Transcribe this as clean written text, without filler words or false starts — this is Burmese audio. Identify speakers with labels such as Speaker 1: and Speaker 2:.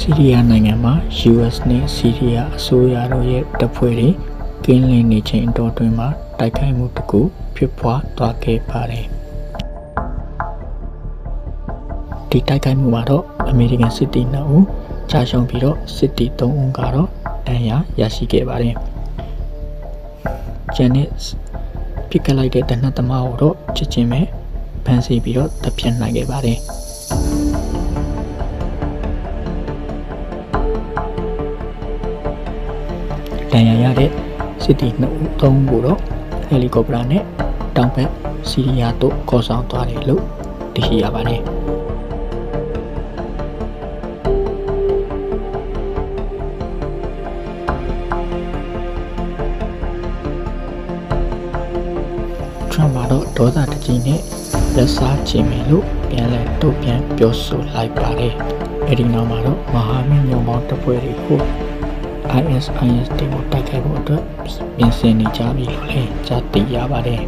Speaker 1: ဆီးရီးယားနိုင်ငံမှာ US နဲ့ဆီးရီးယားအစိုးရတို့ရဲ့တပ်ဖွဲ့တွေကင်းလင်းနေချိန်အတောအတွင်းမှာတိုက်ခိုက်မှုတစ်ခုဖြစ်ပွားသွားခဲ့ပါတယ်ဒီတိုက်ခိုက်မှုမှာတော့အမေရိကန်စစ်သည်2ဦးကြာရှုံးပြီးတော့စစ်သည်3ဦးကတော့ဒဏ်ရာရရှိခဲ့ပါတယ်ကျန်တဲ့ပြစ်ခတ်လိုက်တဲ့တနက်သမားကိုတော့ချက်ချင်းပဲဖမ်းဆီးပြီးတော့တပ်ဖြတ်နိုင်ခဲ့ပါတယ်ဒဏ်ရာရတဲ့စစ်သည်2ဦး3ဦးကိုတော့ဟယ်လီကော်ပတာနဲ့တောင်ဘက်ဆီးရီးယားသို့ခေါ်ဆောင်သွားတယ်လို့သိရှိရပါတယ်ထရမ့်ကတော့ဒေါသတကြီးနဲ့လက်စားချင်မယ်လို့ပြန်လဲတုတ်ပြန်ပြောဆိုလိုက်ပါတယ်အဲဒီနောက်မှာတော့မဟာမိတ်ညောင်ပေါင်းတပ်ဖွဲ့တွေကိုISIS တွေကိုတိုက်ခိုက်ဖို့အတွက်ပြင်ဆင်နေကြပြီလို့လည်းကြားသိရပါတယ်